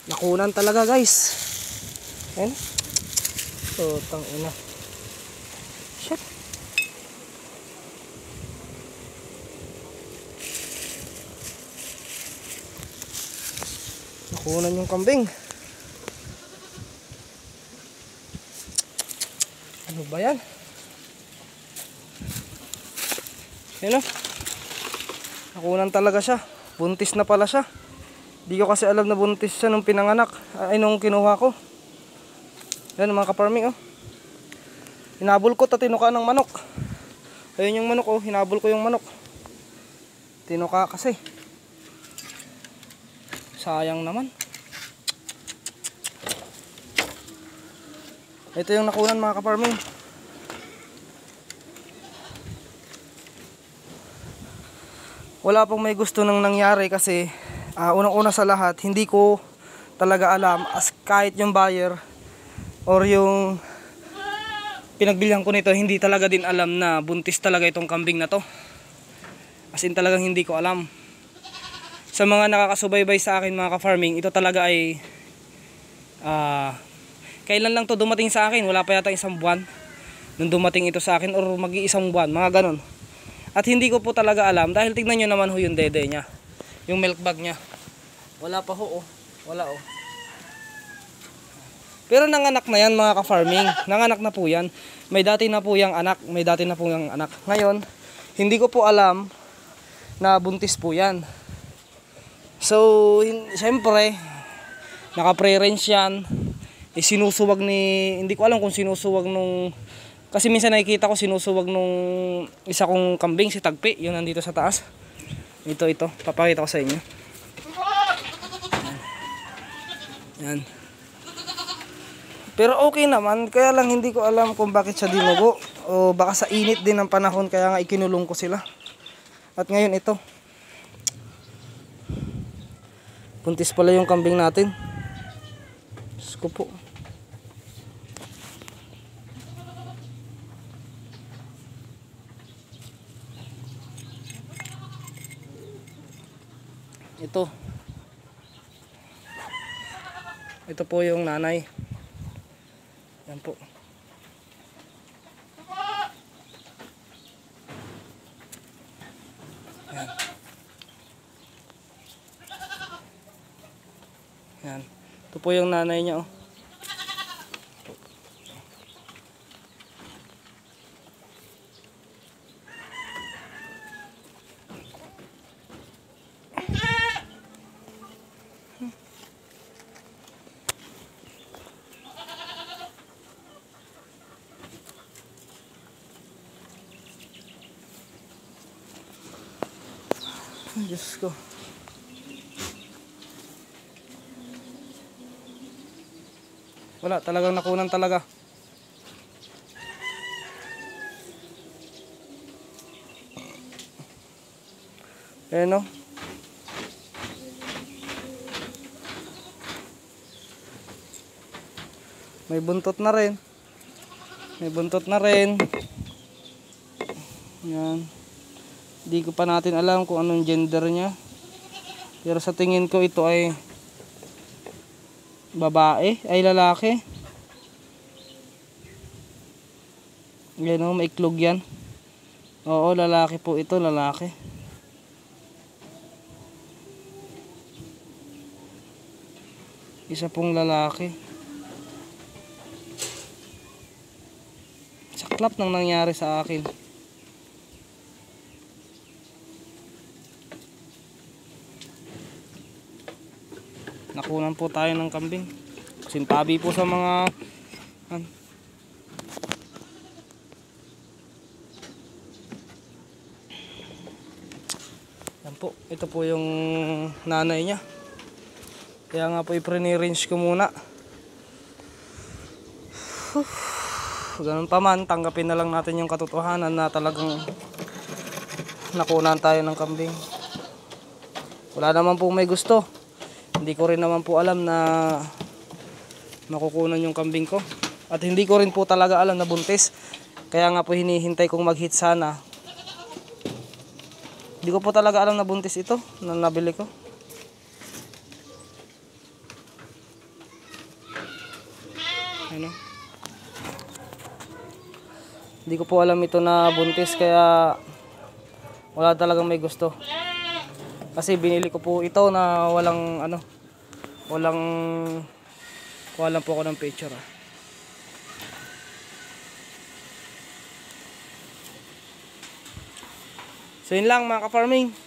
Nakunan talaga guys. Ayan. So, tangina. Shit. Nakunan yung kambing. Ano ba yan? Ayan o. Nakunan talaga siya. Buntis na pala siya. Di ko kasi alam na buntis siya nung pinanganak. Ay, nung kinuha ko. Yan mga ka-farming oh. Hinabol ko, tinuka ng manok. Ayun yung manok oh, hinabol ko yung manok. Tinuka kasi. Sayang naman. Ito yung nakunan mga ka-farming. Wala pong may gusto nang nangyari kasi unang-una sa lahat, hindi ko talaga alam as kahit yung buyer or yung pinagbilihan ko nito, hindi talaga din alam na buntis talaga itong kambing na to. As in talagang hindi ko alam. Sa mga nakakasubaybay sa akin mga ka-farming, ito talaga ay kailan lang to dumating sa akin, wala pa yata isang buwan nung dumating ito sa akin or mag-iisang buwan, mga ganon. At hindi ko po talaga alam dahil tignan nyo naman ho yung dede nya, yung milk bag nya, wala pa ho oh. Wala oh. Pero nanganak na yan mga ka-farming, nanganak na po yan. May dati na po yung anak, may dati na po yung anak. Ngayon, hindi ko po alam na buntis po yan. So, siyempre, naka-pre-range yan. Sinusuwag ni, hindi ko alam kung sinusuwag nung, kasi minsan nakikita ko sinusuwag nung isa kong kambing, si Tagpi, yun nandito sa taas. Ito, papakita ko sa inyo. Yan. Pero okay naman, kaya lang hindi ko alam kung bakit siya dinugo. O baka sa init din ng panahon, kaya nga ikinulong ko sila. At ngayon ito. Buntis pala yung kambing natin. Diyos ko po. Ito po yung nanay. Yan po. Yan. Yan. Ito po yung nanay niya oh. Diyos ko. Wala, talagang nakunan talaga. Ayan o. May buntot na rin. May buntot na rin. Yan. Hindi ko pa natin alam kung anong gender niya. Pero sa tingin ko ito ay babae, ay lalaki. Yan o, maiklog yan. Oo, lalaki po ito, lalaki. Isa pong lalaki. Saklap nang nangyari sa akin. Nakunan po tayo ng kambing. Sintabi po sa mga yan po. Ito po yung nanay niya. Kaya nga po i-pre-range ko muna. Ganun pa man, tanggapin na lang natin yung katotohanan na talagang nakunan tayo ng kambing. Wala naman po may gusto. Hindi ko rin naman po alam na makukunan yung kambing ko. At hindi ko rin po talaga alam na buntis. Kaya nga po hinihintay kong mag-hit sana. Hindi ko po talaga alam na buntis ito na nabili ko. Ano? Hindi ko po alam ito na buntis, kaya wala talagang may gusto. Kasi binili ko po ito na walang ano, walang, kuha lang po ako ng picture. So yun lang mga ka-farming.